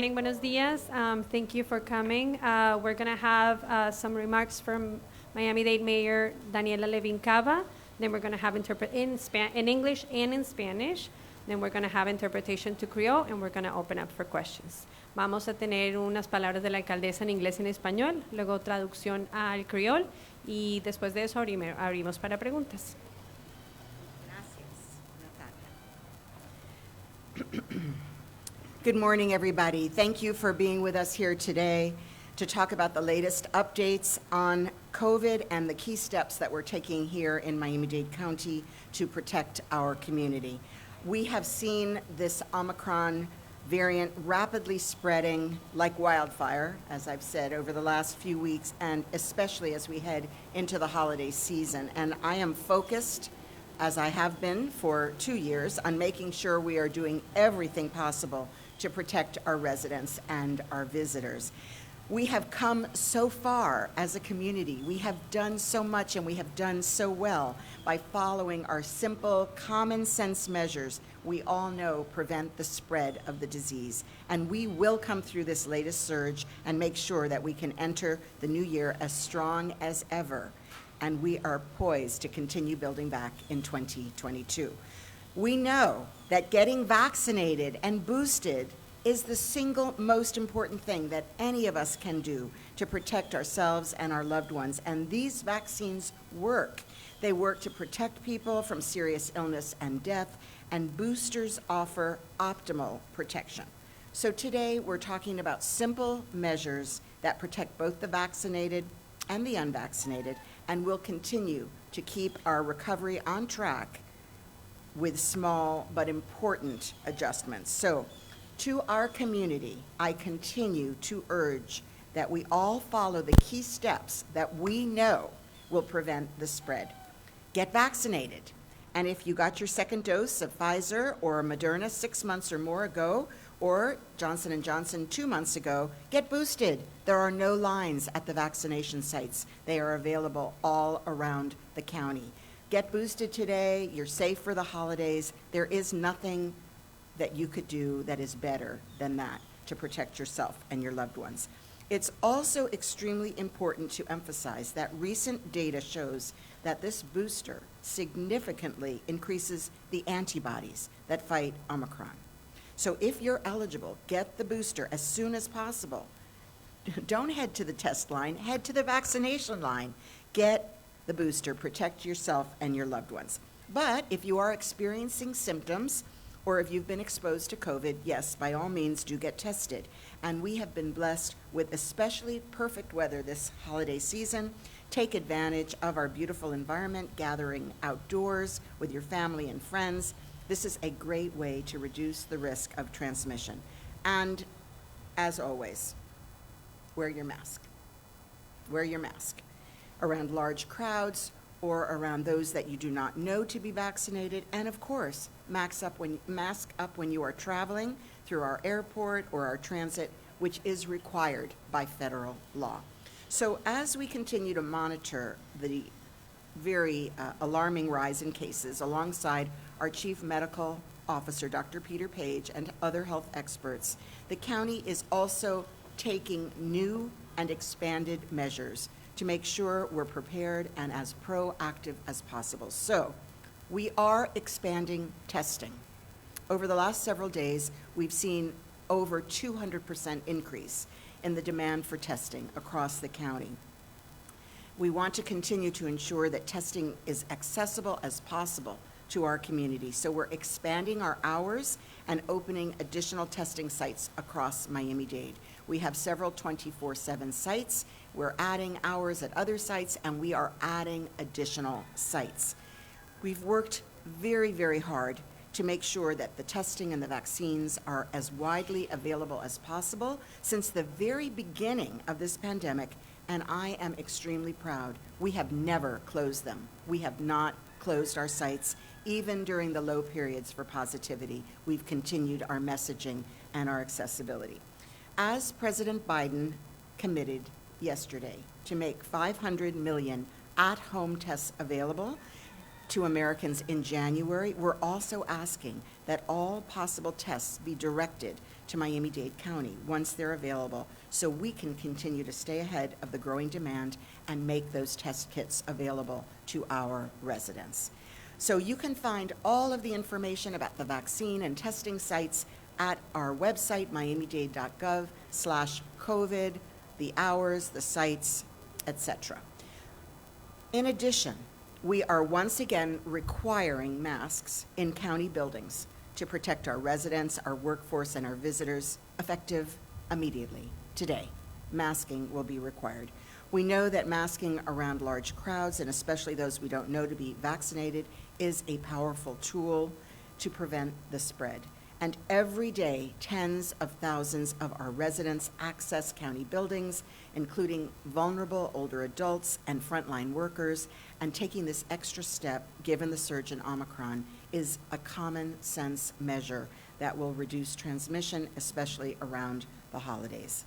morning, buenos dias. Thank you for coming. We're going to have some remarks from Miami-Dade Mayor Daniella Levine Cava. Then we're going to have in English and in Spanish. Then we're going to have interpretation to Creole, and we're going to open up for questions. Vamos a tener unas palabras de la alcaldesa en inglés y en español, luego traducción al Creole, y después de eso abrimos para preguntas. Good morning, everybody. Thank you for being with us here today to talk about the latest updates on COVID and the key steps that we're taking here in Miami-Dade County to protect our community. We have seen this Omicron variant rapidly spreading like wildfire, as I've said, over the last few weeks, and especially as we head into the holiday season. And I am focused, as I have been for 2 years, on making sure we are doing everything possible to protect our residents and our visitors. We have come so far as a community. We have done so much, and we have done so well by following our simple, common sense measures we all know prevent the spread of the disease. And we will come through this latest surge and make sure that we can enter the new year as strong as ever. And we are poised to continue building back in 2022. We know that getting vaccinated and boosted is the single most important thing that any of us can do to protect ourselves and our loved ones. And these vaccines work. They work to protect people from serious illness and death, and boosters offer optimal protection. So today we're talking about simple measures that protect both the vaccinated and the unvaccinated, and will continue to keep our recovery on track with small but important adjustments. So, to our community, I continue to urge that we all follow the key steps that we know will prevent the spread. Get vaccinated. And if you got your second dose of Pfizer or Moderna 6 months or more ago, or Johnson & Johnson 2 months ago, get boosted. There are no lines at the vaccination sites. They are available all around the county. Get boosted today. You're safe for the holidays. There is nothing that you could do that is better than that to protect yourself and your loved ones. It's also extremely important to emphasize that recent data shows that this booster significantly increases the antibodies that fight Omicron. So if you're eligible, get the booster as soon as possible. Don't head to the test line, head to the vaccination line. Get the booster, protect yourself and your loved ones. But if you are experiencing symptoms, or if you've been exposed to COVID, yes, by all means, do get tested. And we have been blessed with especially perfect weather this holiday season. Take advantage of our beautiful environment, gathering outdoors with your family and friends. This is a great way to reduce the risk of transmission. And as always, wear your mask. Wear your mask around large crowds or around those that you do not know to be vaccinated. And of course, mask up when you are traveling through our airport or our transit, which is required by federal law. So as we continue to monitor the very alarming rise in cases alongside our Chief Medical Officer, Dr. Peter Page, and other health experts, the county is also taking new and expanded measures to make sure we're prepared and as proactive as possible. So we are expanding testing. Over the last several days, we've seen over 200% increase in the demand for testing across the county. We want to continue to ensure that testing is accessible as possible to our community. So we're expanding our hours and opening additional testing sites across Miami-Dade. We have several 24/7 sites. We're adding hours at other sites, and we are adding additional sites. We've worked very, very hard to make sure that the testing and the vaccines are as widely available as possible since the very beginning of this pandemic, and I am extremely proud. We have never closed them. We have not closed our sites. Even during the low periods for positivity, we've continued our messaging and our accessibility. As President Biden committed yesterday to make 500 million at-home tests available to Americans in January, we're also asking that all possible tests be directed to Miami-Dade County once they're available, so we can continue to stay ahead of the growing demand and make those test kits available to our residents. So you can find all of the information about the vaccine and testing sites at our website, miamidade.gov/COVID, the hours, the sites, etc. In addition, we are once again requiring masks in county buildings to protect our residents, our workforce, and our visitors, effective immediately. Today, masking will be required. We know that masking around large crowds, and especially those we don't know to be vaccinated, is a powerful tool to prevent the spread. And every day, tens of thousands of our residents access county buildings, including vulnerable older adults and frontline workers, and taking this extra step, given the surge in Omicron, is a common sense measure that will reduce transmission, especially around the holidays.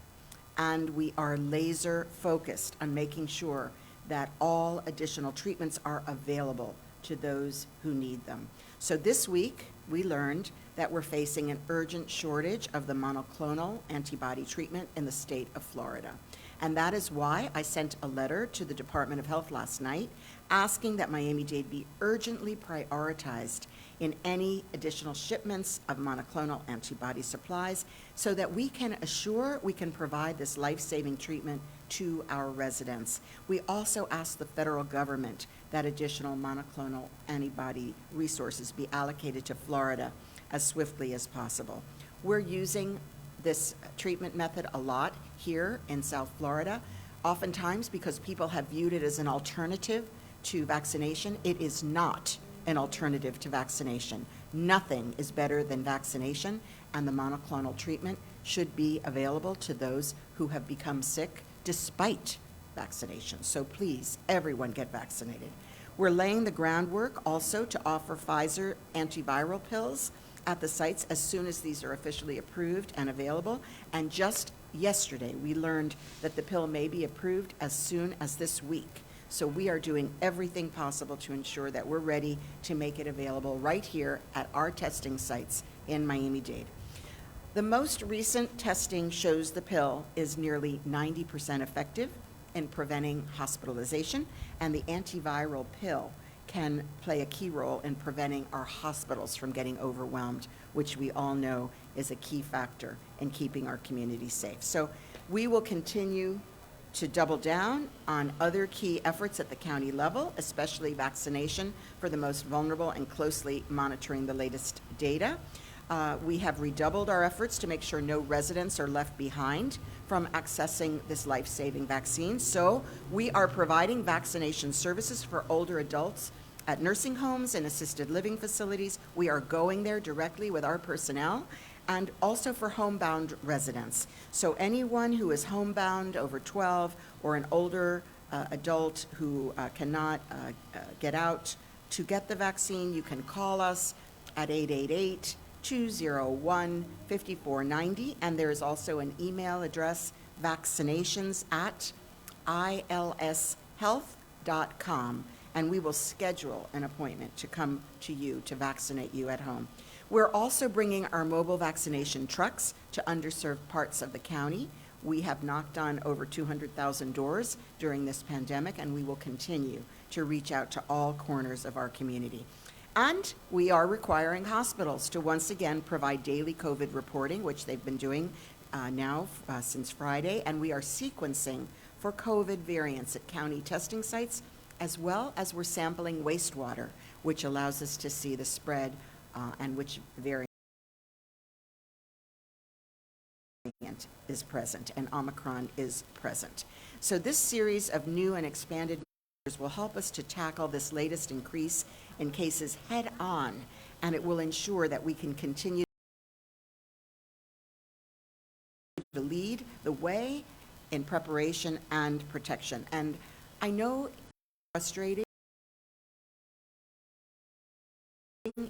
And we are laser focused on making sure that all additional treatments are available to those who need them. So this week, we learned that we're facing an urgent shortage of the monoclonal antibody treatment in the state of Florida. And that is why I sent a letter to the Department of Health last night asking that Miami-Dade be urgently prioritized in any additional shipments of monoclonal antibody supplies so that we can assure we can provide this life-saving treatment to our residents. We also asked the federal government that additional monoclonal antibody resources be allocated to Florida as swiftly as possible. We're using this treatment method a lot here in South Florida, oftentimes because people have viewed it as an alternative to vaccination. It is not an alternative to vaccination. Nothing is better than vaccination, and the monoclonal treatment should be available to those who have become sick despite vaccination. So please, everyone get vaccinated. We're laying the groundwork also to offer Pfizer antiviral pills at the sites as soon as these are officially approved and available. And just yesterday, we learned that the pill may be approved as soon as this week. So we are doing everything possible to ensure that we're ready to make it available right here at our testing sites in Miami-Dade. The most recent testing shows the pill is nearly 90% effective in preventing hospitalization, and the antiviral pill can play a key role in preventing our hospitals from getting overwhelmed, which we all know is a key factor in keeping our community safe. So we will continue to double down on other key efforts at the county level, especially vaccination for the most vulnerable and closely monitoring the latest data. We have redoubled our efforts to make sure no residents are left behind from accessing this life-saving vaccine. So we are providing vaccination services for older adults at nursing homes and assisted living facilities. We are going there directly with our personnel, and also for homebound residents. So anyone who is homebound over 12 or an older adult who cannot get out to get the vaccine, you can call us at 888-201-5490, and there is also an email address, vaccinations@ilshealth.com, and we will schedule an appointment to come to you to vaccinate you at home. We're also bringing our mobile vaccination trucks to underserved parts of the county. We have knocked on over 200,000 doors during this pandemic, and we will continue to reach out to all corners of our community. And we are requiring hospitals to once again provide daily COVID reporting, which they've been doing now since Friday, and we are sequencing for COVID variants at county testing sites, as well as we're sampling wastewater, which allows us to see the spread and which variant is present, and Omicron is present. So this series of new and expanded measures will help us to tackle this latest increase in cases head on, and it will ensure that we can continue to lead the way in preparation and protection. And I know it's frustrating.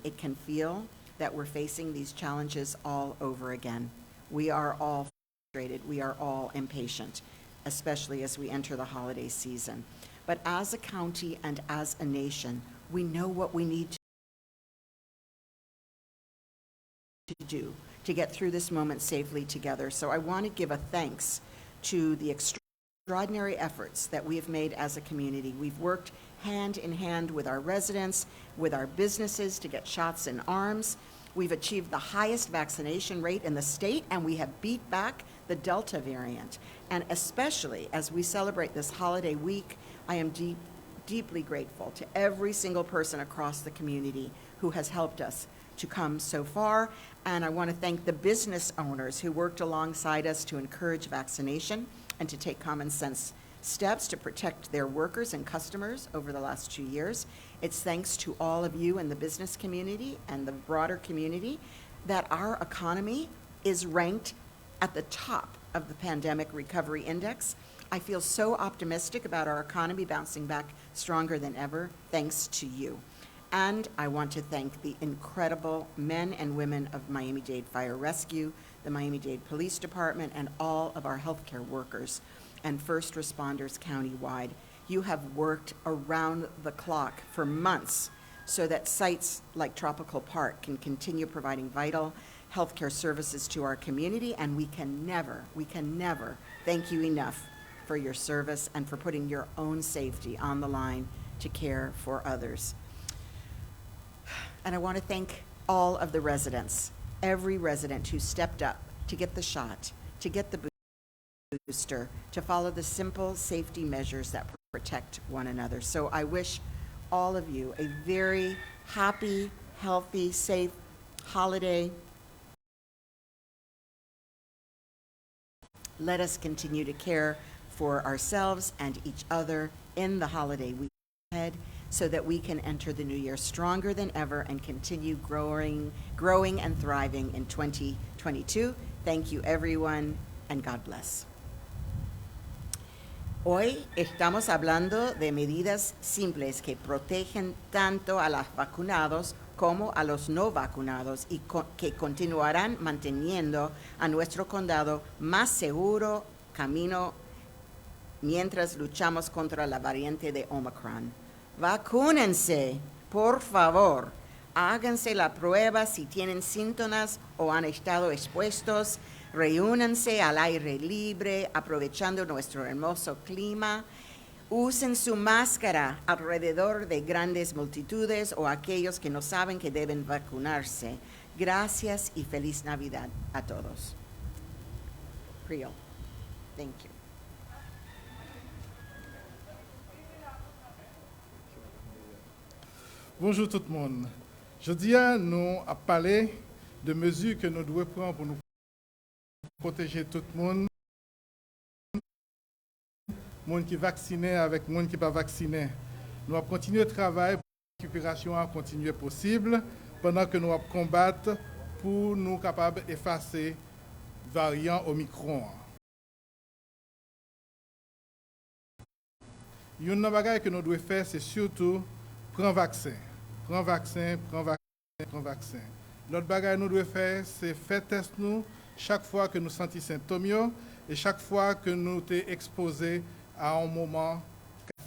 It can feel that we're facing these challenges all over again. We are all frustrated. We are all impatient, especially as we enter the holiday season. But as a county and as a nation, we know what we need to to do to get through this moment safely together. So I want to give a thanks to the extraordinary efforts that we have made as a community. We've worked hand in hand with our residents, with our businesses to get shots in arms. We've achieved the highest vaccination rate in the state, and we have beat back the Delta variant. And especially as we celebrate this holiday week, I am deeply grateful to every single person across the community who has helped us to come so far. And I want to thank the business owners who worked alongside us to encourage vaccination and to take common sense steps to protect their workers and customers over the last 2 years. It's thanks to all of you in the business community and the broader community that our economy is ranked at the top of the Pandemic Recovery Index. I feel so optimistic about our economy bouncing back stronger than ever, thanks to you. And I want to thank the incredible men and women of Miami-Dade Fire Rescue, the Miami-Dade Police Department, and all of our healthcare workers and first responders countywide. You have worked around the clock for months so that sites like Tropical Park can continue providing vital healthcare services to our community, and we can never thank you enough for your service and for putting your own safety on the line to care for others. And I want to thank all of the residents, every resident who stepped up to get the shot, to get the booster, to follow the simple safety measures that protect one another. So I wish all of you a very happy, healthy, safe holiday. Let us continue to care for ourselves and each other in the holiday week ahead, so that we can enter the new year stronger than ever and continue growing and thriving in 2022. Thank you, everyone, and God bless. Hoy estamos hablando de medidas simples que protegen tanto a los vacunados como a los no vacunados y que continuarán manteniendo a nuestro condado más seguro camino mientras luchamos contra la variante de Omicron. Vacúnense, por favor. Háganse la prueba si tienen síntomas o han estado expuestos. Reúnanse al aire libre, aprovechando nuestro hermoso clima. Usen su máscara alrededor de grandes multitudes o aquellos que no saben que deben vacunarse. Gracias y feliz Navidad a todos. Creole. Thank you. Bonjour tout le monde. Jeudi, nous avons parlé de mesures que nous devons prendre pour nous protéger tout le monde. Monde qui est vacciné avec monde qui n'est pas vacciné. Nous allons continuer le travail pour que la récupération continue possible pendant que nous allons combattre pour nous capables d'effacer le variant Omicron. Une chose que nous devons faire, c'est surtout prendre vaccin. Prends vaccin. L'autre bagage que nous devons faire, c'est faire test nous chaque fois que nous sentons symptômes et chaque fois que nous sommes exposés à un moment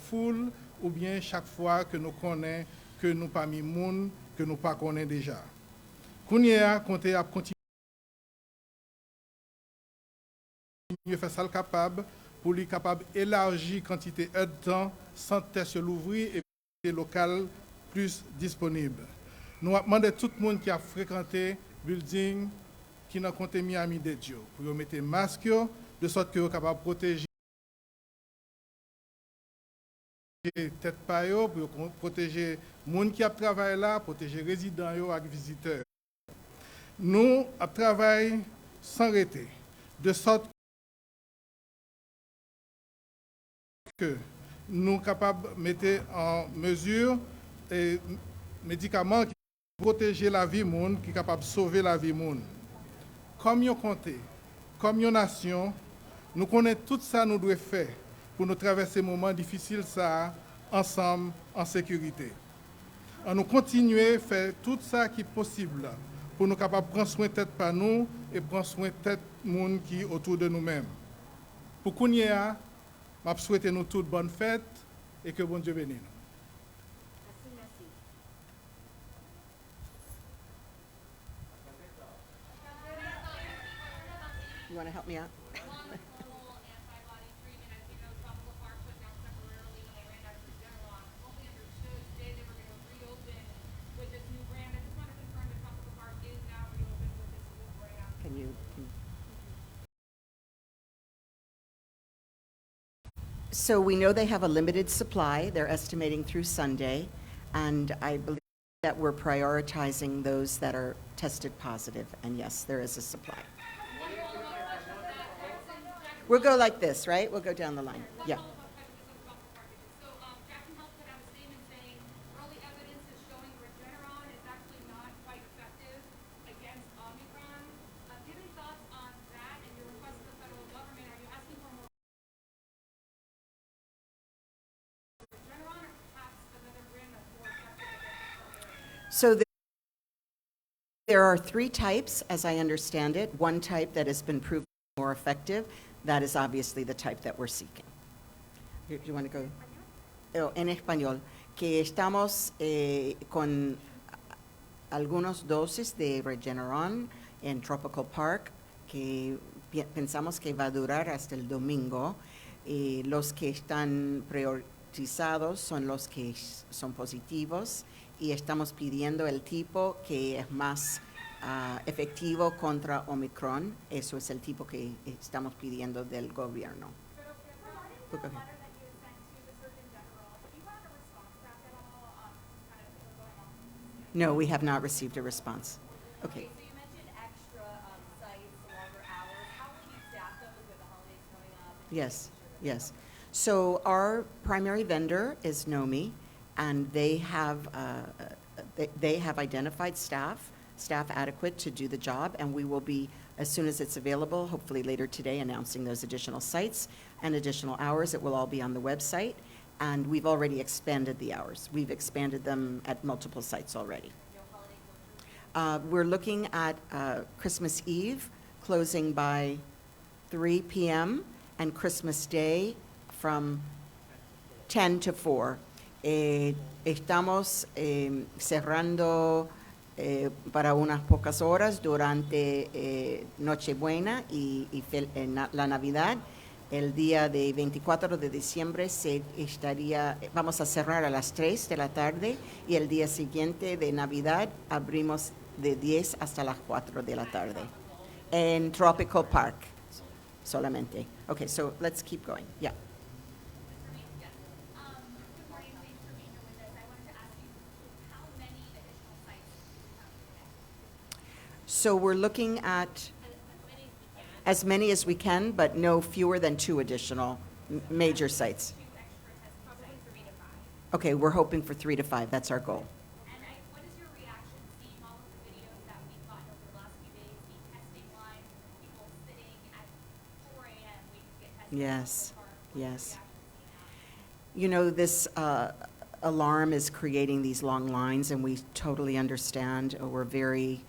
full ou bien chaque fois que nous connaissons que nous pas mis monde que nous pas connaissons déjà. Kounia compter à continuer faire ça capable pour lui capable élargir quantité de temps sans test l'ouvrir et local plus disponible. Nous avons demandé à tout le monde qui a fréquenté le building qui n'a compté Miami-Dade pour mettre masque de sorte que vous capable de protéger tête pa yo, pour protéger les gens qui travaillent là, protéger les résidents et les visiteurs. Nous travaillons sans arrêter, de sorte que nous sommes capables de mettre en mesure des médicaments qui protègent la vie des gens, qui sont capables de sauver la vie des gens. Comme nous comptons, comme une nation, nous connaissons tout ça que nous devons faire pour nous traverser ces moments difficiles ça, ensemble, en sécurité. On nous continuer à faire tout ça qui est possible pour nous capables de prendre soin de tête par nous et prendre soin de tête des gens qui sont autour de nous-mêmes. Pour qu'on y ait, je souhaite nous toutes bonnes fêtes et que bon Dieu bénisse nous. You want to help me out? Monoclonal antibody treatment, as you know, tropical park shut down temporarily when they ran out of Regeneron. What we understood today they were going to reopen with this new brand. I just want to confirm that tropical park is now reopened with this new brand. Can you? So we know they have a limited supply. They're estimating through Sunday, and I believe that we're prioritizing those that are tested positive. And yes, there is a supply. We'll go like this, right? We'll go down the line. Yeah. So Jackson Health put out a statement saying early evidence is showing Regeneron is actually not quite effective against Omicron. Give me thoughts on that and your request to the federal government. Are you asking for more Regeneron or perhaps another brand that's more effective against this? So there are three types, as I understand it. One type that has been proven more effective. That is obviously the type that we're seeking. You want to go? En español, que estamos con algunos dosis de Regeneron en Tropical Park, que pensamos que va a durar hasta el domingo. Los que están priorizados son los que son positivos y estamos pidiendo el tipo que es más efectivo contra Omicron. Eso es el tipo que estamos pidiendo del gobierno. Okay. No, we have not received a response. Okay. So you mentioned extra sites, longer hours. How will you staff those with the holidays coming up? Yes, yes. So our primary vendor is NOMI, and they have identified staff adequate to do the job, and we will be, as soon as it's available, hopefully later today, announcing those additional sites and additional hours. It will all be on the website, and we've already expanded the hours. We've expanded them at multiple sites already. No holiday closures? We're looking at Christmas Eve closing by 3 p.m. and Christmas Day from 10 to 4. Estamos cerrando para unas pocas horas durante Nochebuena y la Navidad. El día de 24 de diciembre vamos a cerrar a las 3 de la tarde y el día siguiente de Navidad abrimos de 10 hasta las 4 de la tarde. En Tropical Park solamente. Okay, so let's keep going. Yeah. Good morning. Thanks for being here with us. I wanted to ask you, how many additional sites do you have today? So we're looking at as many as we can, but no fewer than 2 additional major sites. 2 extra tests, probably 3 to 5. Okay, we're hoping for 3 to 5. That's our goal. And what is your reaction seeing all of the videos that we've gotten over the last few days, the testing line, people sitting at 4 a.m. waiting to get tested? Yes, What's yes. your reaction to seeing that? You know, this alarm is creating these long lines, and we totally understand. We're very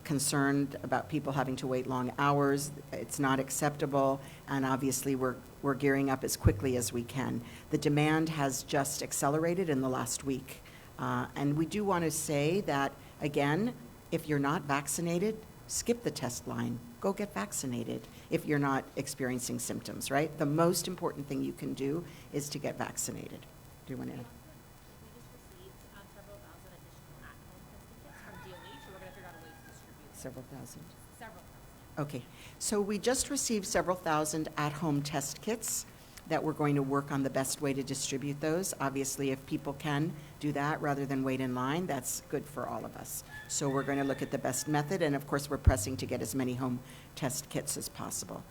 concerned about people having to wait long hours. It's not acceptable, and obviously we're gearing up as quickly as we can. The demand has just accelerated in the last week, and we do want to say that, again, if you're not vaccinated, skip the test line. Go get vaccinated if you're not experiencing symptoms, right? The most important thing you can do is to get vaccinated. Do you want to add? We just received several thousand additional at-home testing kits from DOH, so we're going to figure out a way to distribute Several thousand. several thousand. Okay, so we just received several thousand at-home test kits that we're going to work on the best way to distribute those. Obviously, if people can do that rather than wait in line, that's good for all of us. So we're going to look at the best method, and of course, we're pressing to get as many home test kits as possible.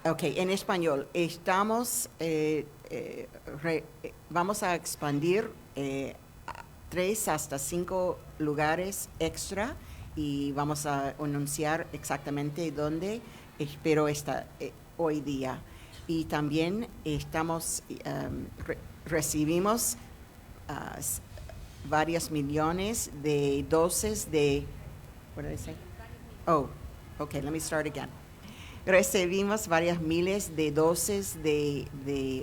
Okay, en español, vamos a expandir 3 hasta 5 lugares extra y vamos a anunciar exactamente dónde, espero hoy día. Y también recibimos varios millones de dosis de, what did I say? Oh, okay, let me start again. Recibimos varias miles de dosis de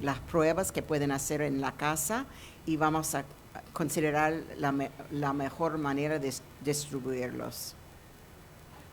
las pruebas que pueden hacer en la casa y vamos a considerar la mejor manera de distribuirlos.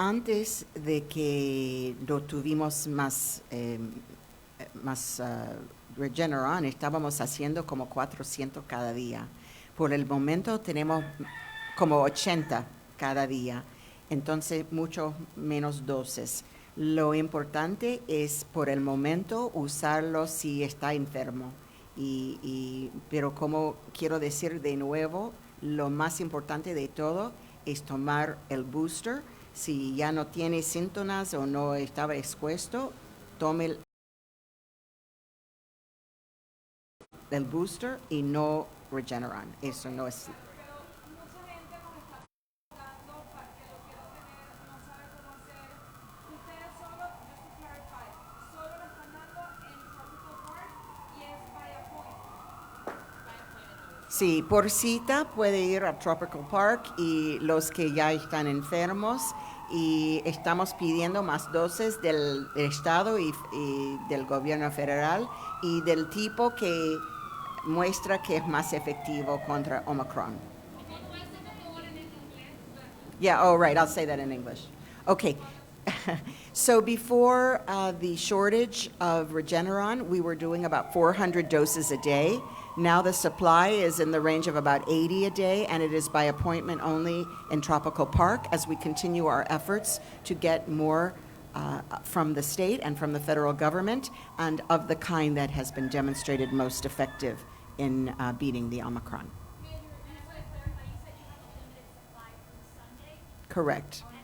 Antes de que no tuvimos más Regeneron, estábamos haciendo como 400 cada día. Por el momento tenemos como 80 cada día, entonces mucho menos dosis. Lo importante es por el momento usarlo si está enfermo. Pero como quiero decir de nuevo, lo más importante de todo es tomar el booster. Si ya no tiene síntomas o no estaba expuesto, tome el booster y no Regeneron. Eso no es. Pero mucha gente nos está preguntando para que lo quiera tener, no sabe cómo hacer. Ustedes solo, just to clarify, solo lo están dando en Tropical Park y es by appointment. Sí, por cita puede ir a Tropical Park y los que ya están enfermos, y estamos pidiendo más dosis del Estado y del gobierno federal y del tipo que muestra que es más efectivo contra Omicron. Yeah, oh, right, I'll say that in English. Okay. So before the shortage of Regeneron, we were doing about 400 doses a day. Now the supply is in the range of about 80 a day, and it is by appointment only in Tropical Park as we continue our efforts to get more from the state and from the federal government, and of the kind that has been demonstrated most effective in beating the Omicron. Mayor, I just want to clarify, you said you have a limited supply from Sunday, Correct. and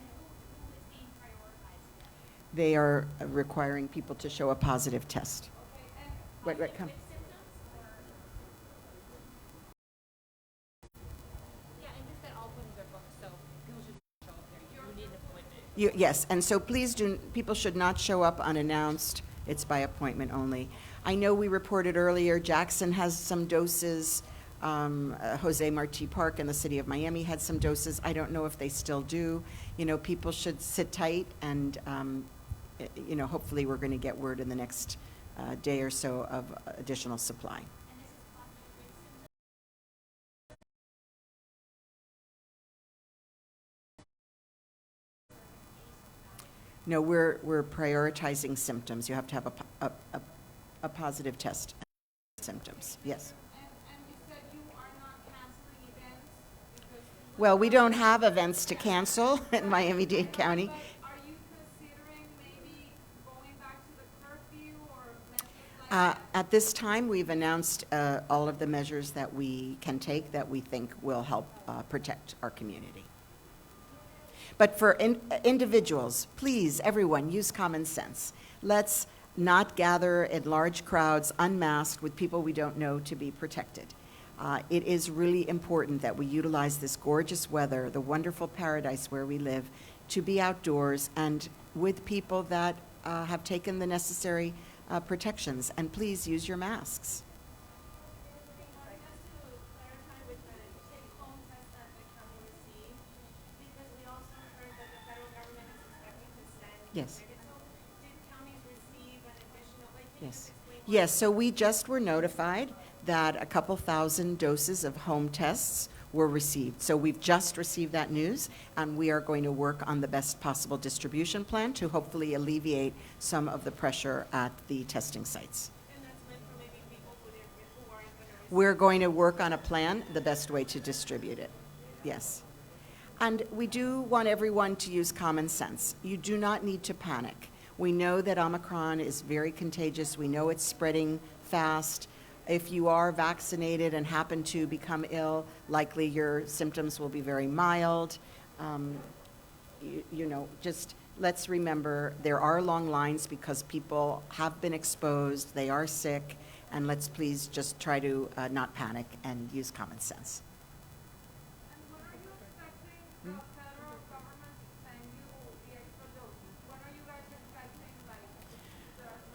who is being prioritized then? They are requiring people to show a positive test. Wait, come. With symptoms or? Yeah, and just that all appointments are booked, so people should show up there. You need an appointment. Yes, and so please people should not show up unannounced. It's by appointment only. I know we reported earlier, Jackson has some doses. Jose Marti Park in the city of Miami had some doses. I don't know if they still do. You know, people should sit tight, and you know, hopefully we're going to get word in the next day or so of additional supply. And this is possible with symptoms? No, we're prioritizing symptoms. You have to have a positive test. Symptoms, yes. And you said you are not canceling events because. Well, we don't have events to cancel in Miami-Dade County. But are you considering maybe going back to the curfew or measures like? At this time, we've announced all of the measures that we can take that we think will help protect our community. But for individuals, please, everyone, use common sense. Let's not gather in large crowds, unmasked, with people we don't know, to be protected. It is really important that we utilize this gorgeous weather, the wonderful paradise where we live, to be outdoors and with people that have taken the necessary protections. And please use your masks. Just to clarify with the take-home test that the county received, because we also heard that the federal government is expecting to send Yes. tickets. So did counties receive an additional, like, can you Yes. just explain? Yes, so we just were notified that a couple thousand doses of home tests were received. So we've just received that news, and we are going to work on the best possible distribution plan to hopefully alleviate some of the pressure at the testing sites. And that's meant for maybe people who aren't going to receive. We're going to work on a plan, the best way to distribute it. Yes. And we do want everyone to use common sense. You do not need to panic. We know that Omicron is very contagious. We know it's spreading fast. If you are vaccinated and happen to become ill, likely your symptoms will be very mild. You know, just let's remember there are long lines because people have been exposed, they are sick, and let's please just try to not panic and use common sense. And when are you expecting the federal government to send you the extra doses? When are you guys expecting, like,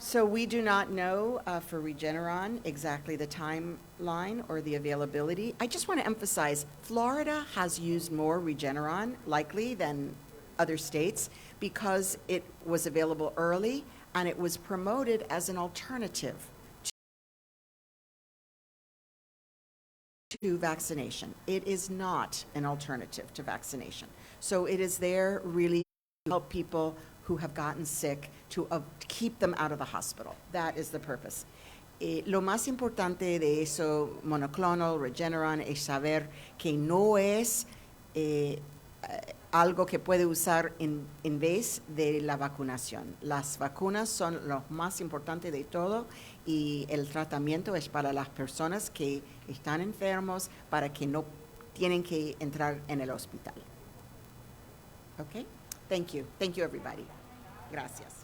So we do not know for Regeneron exactly the timeline or the availability. I just want to emphasize, Florida has used more Regeneron likely than other states because it was available early and it was promoted as an alternative to vaccination. It is not an alternative to vaccination. So it is there really help people who have gotten sick, to keep them out of the hospital. That is the purpose. Lo más importante de eso, monoclonal, Regeneron, es saber que no es algo que puede usar en vez de la vacunación. Las vacunas son lo más importante de todo y el tratamiento es para las personas que están enfermos, para que no tienen que entrar en el hospital. Okay? Thank you. Thank you, everybody. Gracias.